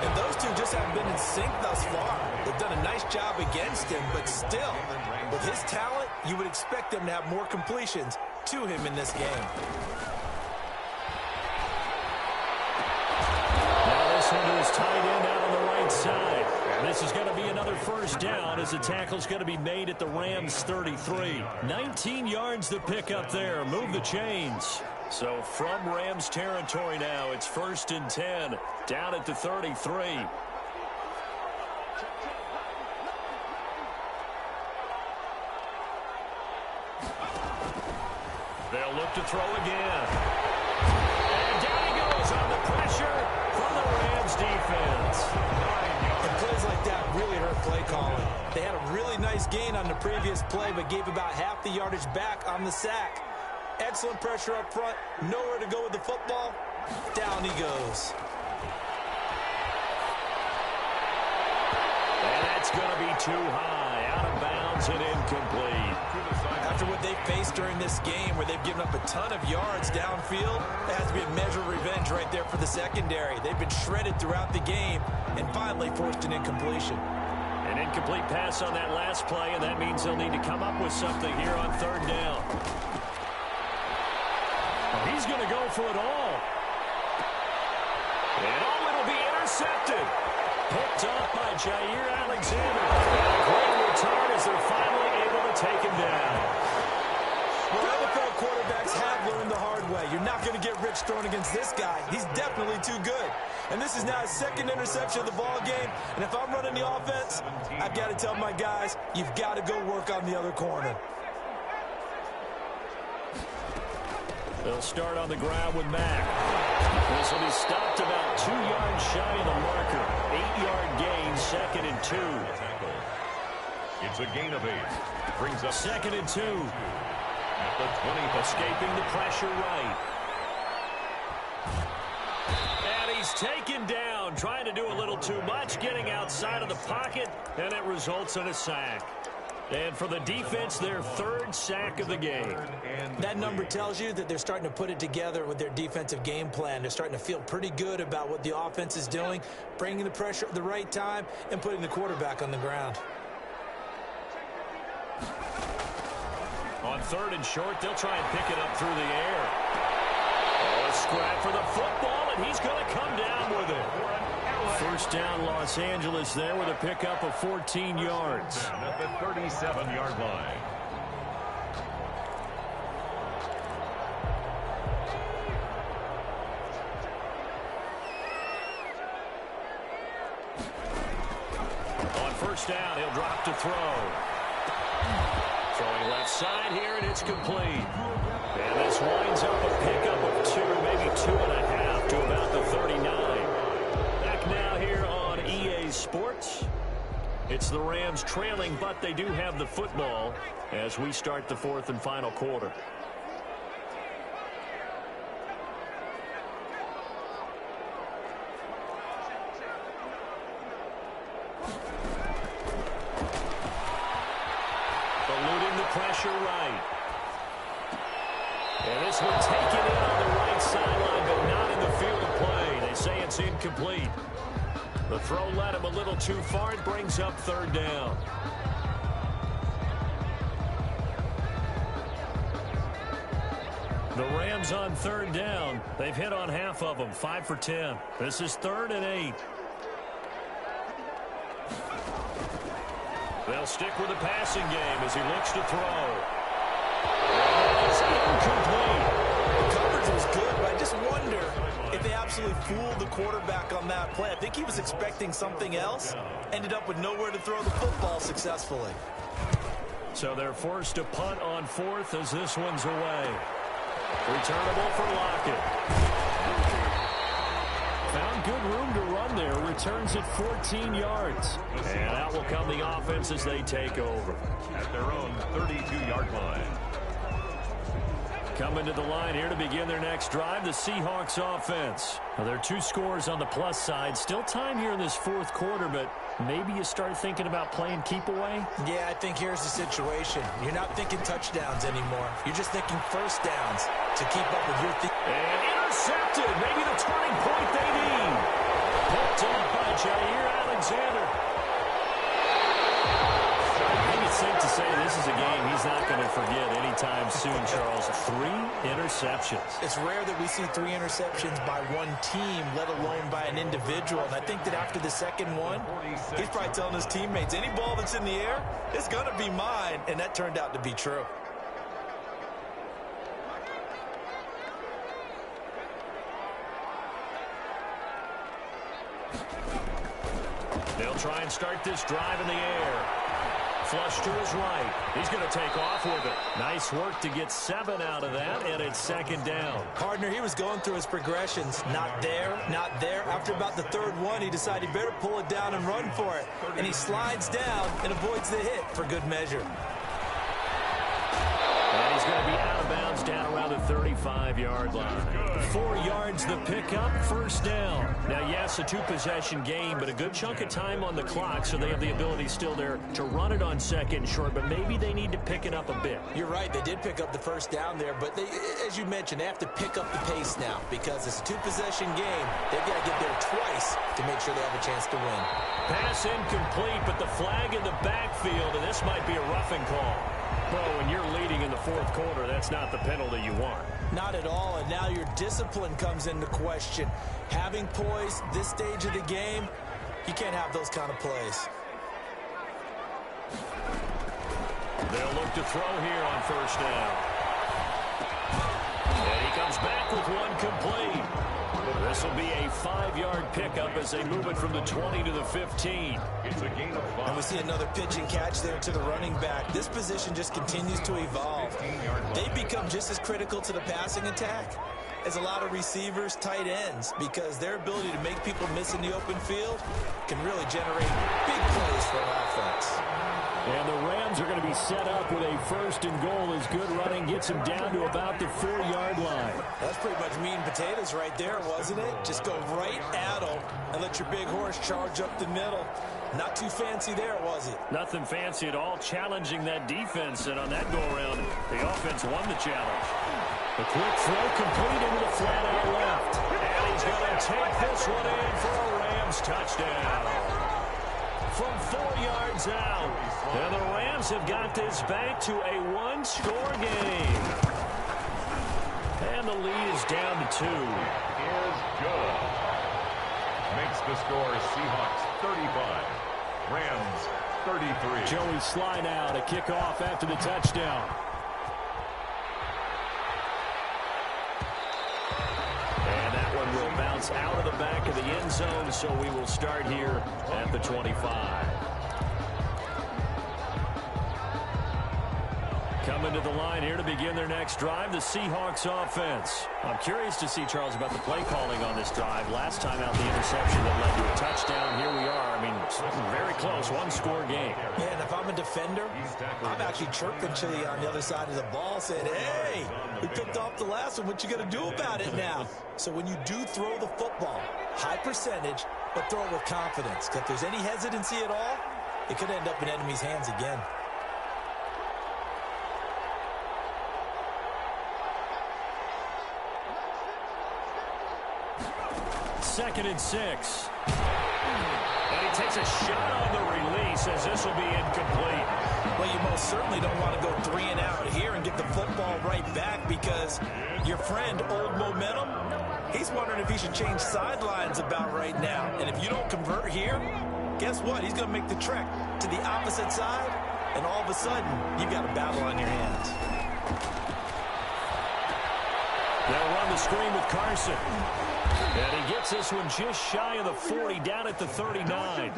And those two just haven't been in sync thus far. They've done a nice job against him, but still, with his talent, you would expect them to have more completions to him in this game. Now this one to his tight end out on the right side. And this is going to be another first down, as the tackle's going to be made at the Rams 33. 19 yards to pick up there. Move the chains. So from Rams territory now, it's 1st and 10, down at the 33. They'll look to throw again. And down he goes on the pressure from the Rams defense. And plays like that really hurt play calling. They had a really nice gain on the previous play, but gave about half the yardage back on the sack. Excellent pressure up front. Nowhere to go with the football. Down he goes. And that's going to be too high. Out of bounds and incomplete. After what they faced during this game, where they've given up a ton of yards downfield, there has to be a measure of revenge right there for the secondary. They've been shredded throughout the game and finally forced an incompletion. An incomplete pass on that last play, and that means they'll need to come up with something here on 3rd down. He's he's going to go for it all. And it'll be intercepted. Picked up by Jair Alexander. And a great return as they're finally able to take him down. Well, NFL quarterbacks have learned the hard way. You're not going to get rich throwing against this guy. He's definitely too good. And this is now his second interception of the ball game. And if I'm running the offense, I've got to tell my guys, you've got to go work on the other corner. They'll start on the ground with Mack. This will be stopped about 2 yards shy of the marker. 8-yard gain, 2nd and 2. It's a gain of 8. Brings up 2nd and 2. at the 20. Escaping the pressure right. And he's taken down, trying to do a little too much, getting outside of the pocket, and it results in a sack. And for the defense, their 3rd sack of the game. That number tells you that they're starting to put it together with their defensive game plan. They're starting to feel pretty good about what the offense is doing, bringing the pressure at the right time, and putting the quarterback on the ground. On 3rd and short, they'll try and pick it up through the air. Oh, a scrap for the football, and he's going to come down with it. First down, Los Angeles there with a pickup of 14 yards. At the 37-yard line. On first down, he'll drop to throw. Throwing left side here, and it's complete. And this winds up a pickup of 2, maybe 2.5 to about the 39. Back now here on EA Sports. It's the Rams trailing, but they do have the football as we start the 4th and final quarter. Eluding the pressure right. And this one taken in on the right sideline, but not in the field of play. They say it's incomplete. The throw led him a little too far. It brings up 3rd down. The Rams on 3rd down. They've hit on half of them, 5 for 10. This is 3rd and 8. They'll stick with the passing game as he looks to throw. It's incomplete. The coverage was good, but I just wonder if they absolutely fooled the quarterback on that play. I think he was expecting something else. Ended up with nowhere to throw the football successfully. So they're forced to punt on 4th as this one's away. Returnable for Lockett. Found good room to run there. Returns at 14 yards. And out will come the offense as they take over. At their own 32-yard line. Coming to the line here to begin their next drive, the Seahawks offense. Well, there are 2 scores on the plus side. Still time here in this 4th quarter, but maybe you start thinking about playing keep away? Yeah, I think here's the situation. You're not thinking touchdowns anymore. You're just thinking first downs to keep up with your team. And intercepted. Maybe the turning point they need. Picked up by Jair Alexander. I think it's safe to say this is a game he's not going to forget anytime soon, Charles. 3 interceptions. It's rare that we see 3 interceptions by one team, let alone by an individual. And I think that after the 2nd one, He's probably telling his teammates, any ball that's in the air, it's going to be mine. And that turned out to be true. They'll try and start this drive in the air. Flush to his right. He's going to take off with it. Nice work to get 7 out of that, and it's 2nd down. Partner, he was going through his progressions. Not there, not there. After about the 3rd one, he decided he better pull it down and run for it. And he slides down and avoids the hit for good measure. And he's going to be out of bounds down around the 35-yard line. 4 yards the pickup, 1st down. Now, yes, a 2-possession game, but a good chunk of time on the clock, so they have the ability still there to run it on 2nd and short, but maybe they need to pick it up a bit. You're right. They did pick up the 1st down there, but they, as you mentioned, they have to pick up the pace now because it's a 2-possession game. They've got to get there twice to make sure they have a chance to win. Pass incomplete, but the flag in the backfield, and this might be a roughing call. Well, when you're leading in the fourth quarter, that's not the penalty you want. Not at all, and now your discipline comes into question. Having poise this stage of the game, you can't have those kind of plays. They'll look to throw here on first down. And he comes back with one complete. This will be a 5-yard pickup as they move it from the 20 to the 15. It's a gain of 5. And we see another pitch and catch there to the running back. This position just continues to evolve. They become just as critical to the passing attack as a lot of receivers, tight ends, because their ability to make people miss in the open field can really generate big plays for an offense. And the Rams are going to be set up with a first and goal as good running gets them down to about the 4-yard line. That's pretty much meat and potatoes right there, wasn't it? Just go right at them and let your big horse charge up the middle. Not too fancy there, was it? Nothing fancy at all, challenging that defense. And on that go-around, the offense won the challenge. A quick throw complete into the flat out left. And he's going to take this one in for a Rams touchdown. From 4 yards out. And the Rams have got this back to a one-score game. And the lead is down to 2. Is good. Makes the score Seahawks 35. Rams 33. Joey Sly now to kick off after the touchdown. And that one will bounce out of the back of the end zone, so we will start here at the 25. Coming to the line here to begin their next drive, the Seahawks offense. I'm curious to see, Charles, about the play calling on this drive. Last time out, the interception that led to a touchdown. Here we are. I mean, very close, one-score game. Yeah, and if I'm a defender, I'm actually chirping to you on the other side of the ball, saying, hey, we picked off the last one. What you going to do about it now? So when you do throw the football, high percentage, but throw it with confidence. If there's any hesitancy at all, it could end up in enemy's hands again. Second and 6. And he takes a shot on the release as this will be incomplete. Well, you most certainly don't want to go 3 and out here and get the football right back because your friend, Old Momentum, he's wondering if he should change sidelines about right now. And if you don't convert here, guess what? He's going to make the trek to the opposite side, and all of a sudden, you've got a battle on your hands. They'll run the screen with Carson. And he gets this one just shy of the 40, down at the 39.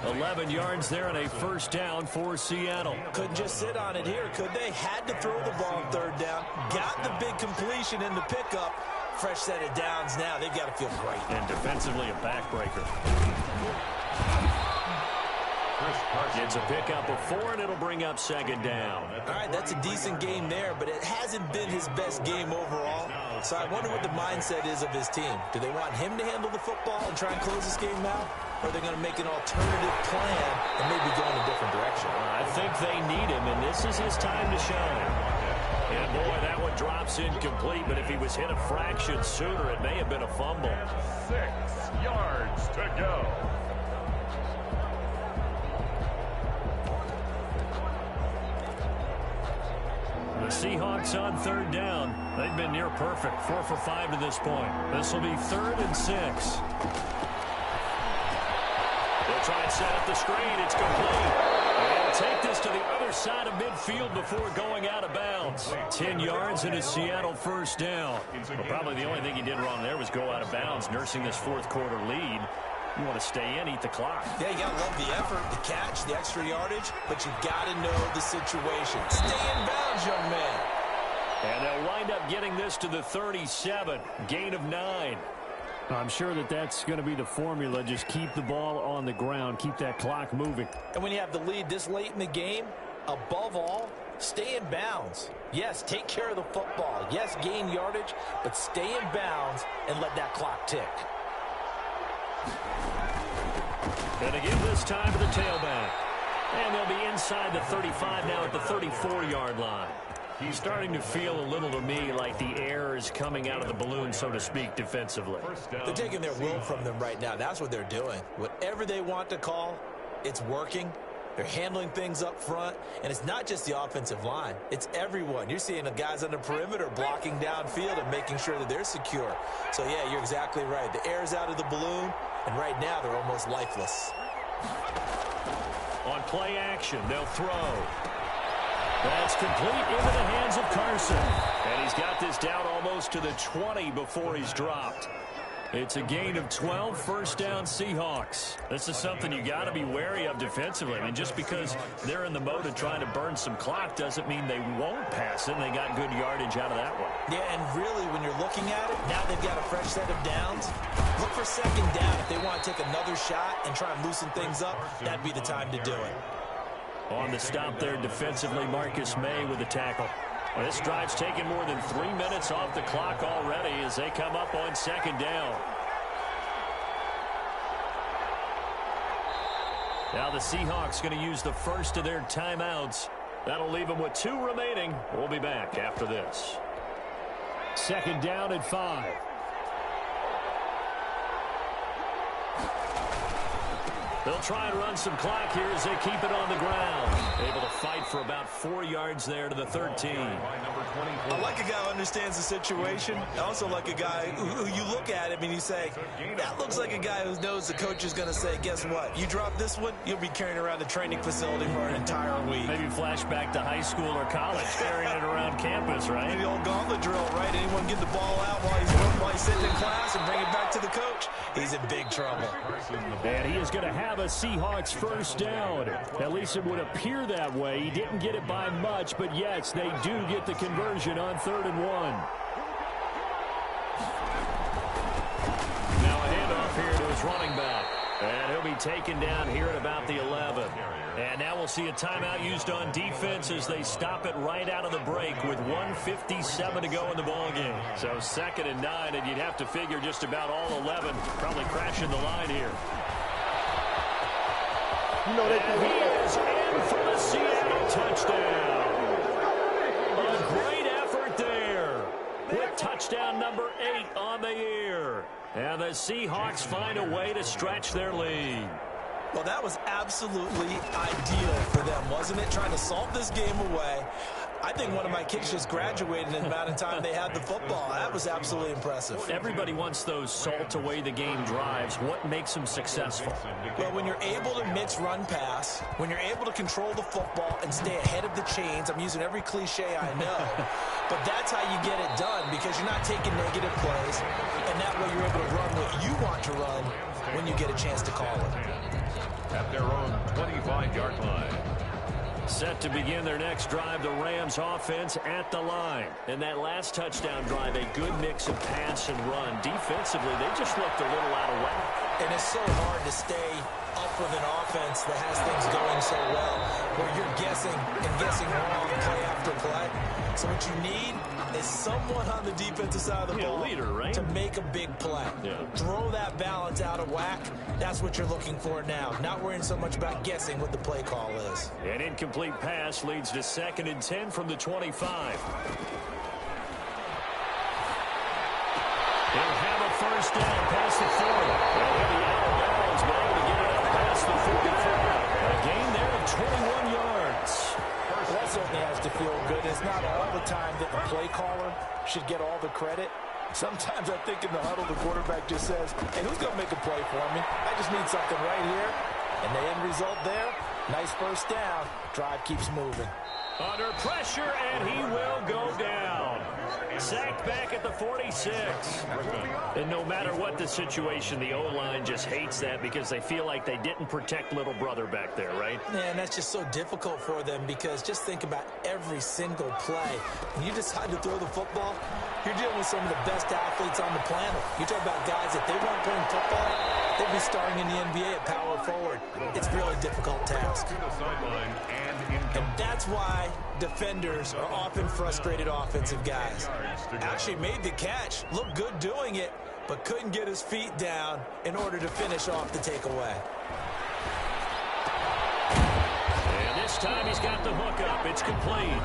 11 yards there and a first down for Seattle. Couldn't just sit on it here, could they? Had to throw the ball on third down. Got the big completion in the pickup. Fresh set of downs now. They've got to feel great. And defensively a backbreaker. Gets a pickup of 4, and it'll bring up second down. All right, that's a decent game there, but it hasn't been his best game overall. So I wonder what the mindset is of his team. Do they want him to handle the football and try and close this game out? Or are they going to make an alternative plan and maybe go in a different direction? I think they need him, and this is his time to shine. And boy, that one drops incomplete, but if he was hit a fraction sooner, it may have been a fumble. 6 yards to go. The Seahawks on third down. They've been near perfect. 4 for 5 to this point. This will be 3rd and 6. They'll try and set up the screen. It's complete. They'll take this to the other side of midfield before going out of bounds. 10 yards and a Seattle first down. Well, probably the only thing he did wrong there was go out of bounds, nursing this fourth quarter lead. You want to stay in, eat the clock. Yeah, you got to love the effort, the catch, the extra yardage, but you got to know the situation. Stay in bounds, young man. And they'll wind up getting this to the 37, gain of 9. I'm sure that that's going to be the formula. Just keep the ball on the ground, keep that clock moving. And when you have the lead this late in the game, above all, stay in bounds. Yes, take care of the football. Yes, gain yardage, but stay in bounds and let that clock tick. And again this time to the tailback. And they'll be inside the 35 now at the 34-yard line. He's starting to feel a little to me like the air is coming out of the balloon, so to speak, defensively. They're taking their will from them right now. That's what they're doing. Whatever they want to call, it's working. They're handling things up front, and it's not just the offensive line. It's everyone. You're seeing the guys on the perimeter blocking downfield and making sure that they're secure. So, yeah, you're exactly right. The air's out of the balloon, and right now they're almost lifeless. On play action, they'll throw. That's complete into the hands of Carson. And he's got this down almost to the 20 before he's dropped. It's a gain of 12, first down Seahawks. This is something you got to be wary of defensively. I mean, just because they're in the mode of trying to burn some clock doesn't mean they won't pass it, and they got good yardage out of that one. Yeah, and really, when you're looking at it, now they've got a fresh set of downs. Look for second down. If they want to take another shot and try and loosen things up, that'd be the time to do it. On the stop there defensively, Marcus May with the tackle. Well, this drive's taken more than 3 minutes off the clock already as they come up on second down. Now the Seahawks going to use the first of their timeouts. That'll leave them with 2 remaining. We'll be back after this. Second down at 5. They'll try and run some clock here as they keep it on the ground. Able to fight for about 4 yards there to the 13. I like a guy who understands the situation. I also like a guy who you look at him and you say, that looks like a guy who knows the coach is going to say, guess what? You drop this one, you'll be carrying around the training facility for an entire week. Maybe flashback to high school or college, carrying it around campus, right? Maybe the old gauntlet drill, right? Anyone get the ball out while he's sitting in class and bring it back to the coach? He's in big trouble. And he is going to have a Seahawks first down. At least it would appear that way. He didn't get it by much, but yes, they do get the conversion on 3rd and 1. Now a handoff here to his running back. And he'll be taken down here at about the 11. And now we'll see a timeout used on defense as they stop it right out of the break with 1:57 to go in the ballgame. So 2nd and 9, and you'd have to figure just about all 11 probably crashing the line here. You know, and he is in for the Seattle touchdown. A great effort there with touchdown number 8 on the year. And the Seahawks find a way to stretch their lead. Well, that was absolutely ideal for them, wasn't it? Trying to salt this game away. I think one of my kids just graduated in the amount of time they had the football. That was absolutely impressive. Everybody wants those salt away the game drives. What makes them successful? Well, when you're able to mix run pass, when you're able to control the football and stay ahead of the chains, I'm using every cliche I know, but that's how you get it done because you're not taking negative plays, and that way you're able to run what you want to run when you get a chance to call it. At their own 25-yard line. Set to begin their next drive, the Rams offense at the line. And that last touchdown drive, a good mix of pass and run. Defensively, they just looked a little out of whack. And it's so hard to stay up with an offense that has things going so well, where you're guessing and guessing wrong play after play. So what you need is someone on the defensive side of the ball leader, right? to make a big play. Yeah. Throw that balance out of whack. That's what you're looking for now. Not worrying so much about guessing what the play call is. An incomplete pass leads to 2nd and 10 from the 25. He'll have a first down past the 40. Well, he'll be out of bounds, but able to get it up past the 45. A gain there of 21 yards. Well, that certainly has to feel good. It's not all the time that the play caller should get all the credit. Sometimes I think in the huddle, the quarterback just says, hey, who's going to make a play for me? I just need something right here. And the end result there, nice first down. Drive keeps moving. Under pressure, and he will go down. Sacked back at the 46. And no matter what the situation, the O-line just hates that because they feel like they didn't protect little brother back there, right? Yeah, and that's just so difficult for them because just think about every single play. When you decide to throw the football, you're dealing with some of the best athletes on the planet. You talk about guys, if they weren't playing football, they'd be starting in the NBA at power forward. It's a really difficult task. And that's why defenders are often frustrated offensive guys. Actually made the catch, looked good doing it, but couldn't get his feet down in order to finish off the takeaway. And this time he's got the hook up. It's complete.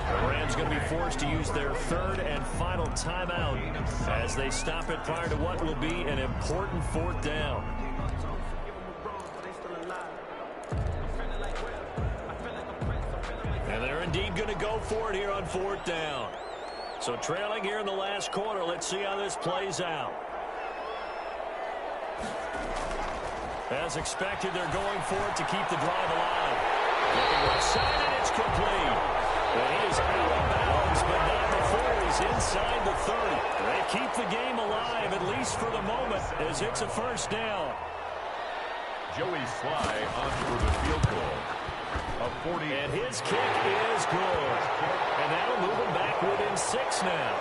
The Rams going to be forced to use their 3rd and final timeout as they stop it prior to what will be an important 4th down. And they're indeed going to go for it here on 4th down. So trailing here in the last quarter. Let's see how this plays out. As expected, they're going for it to keep the drive alive. Looking right side, and it's complete. But he is out of bounds, but not before he's inside the 30. They keep the game alive, at least for the moment, as it's a 1st down. Joey Sly on for the field goal. A 40. And his kick is good. And that'll move him back within 6 now.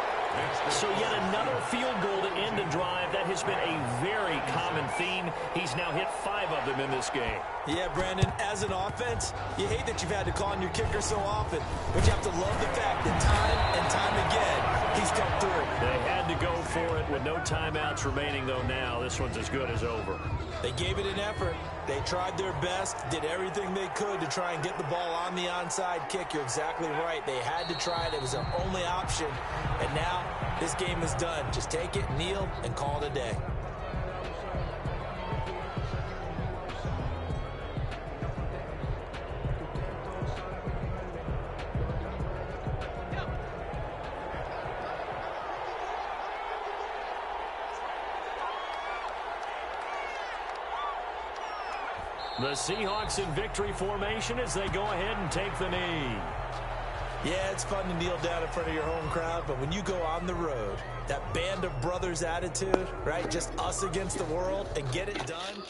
So yet another field goal to end a drive. That has been a very common theme. He's now hit 5 of them in this game. Yeah, Brandon, as an offense, you hate that you've had to call on your kicker so often, but you have to love the fact that time and time again, he's come through. They had to go for it with no timeouts remaining, though. Now this one's as good as over. They gave it an effort. They tried their best, did everything they could to try and get the ball on the onside kick. You're exactly right. They had to try it. It was their only option. And now this game is done. Just take it, kneel, and call it a day. The Seahawks in victory formation as they go ahead and take the knee. Yeah, it's fun to kneel down in front of your home crowd, but when you go on the road, that band of brothers attitude, right? Just us against the world and get it done.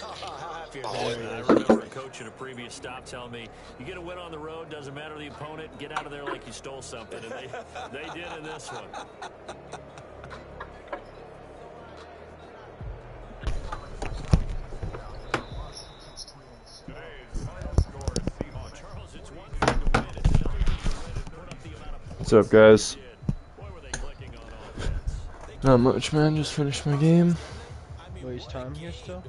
How happy are they? I remember a coach at a previous stop telling me, you get a win on the road, doesn't matter the opponent, get out of there like you stole something. And they did in this one. What's up, guys? Not much, man. Just finished my game. Waste time here still?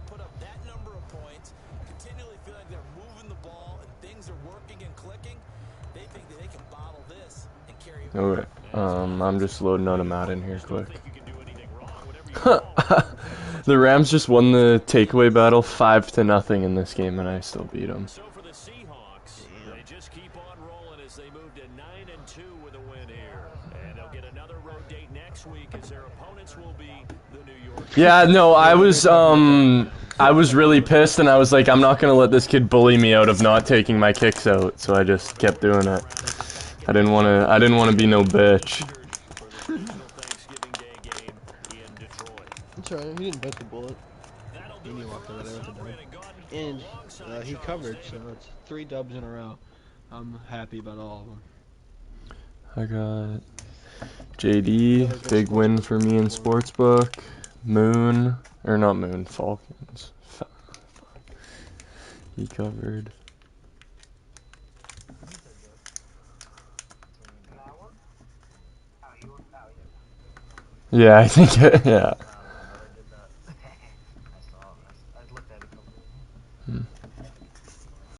Alright. I'm just loading on a Madden here quick. The Rams just won the takeaway battle 5-0 in this game, and I still beat them. So for the Seahawks, they just keep on rolling as they move to 9-2 with a win here. And they'll get another road date next week as their opponents will be the New York. Yeah, no, I was really pissed, and I was like, I'm not gonna let this kid bully me out of not taking my kicks out, so I just kept doing it. I didn't wanna be no bitch. That's alright, he didn't bite the bullet. And he walked over there with a dub. And he covered, so it's 3 dubs in a row. I'm happy about all of them. I got JD, big win for me in Sportsbook. Moon, or not Moon, Falcons. Fuck. He covered. Yeah, I think, yeah.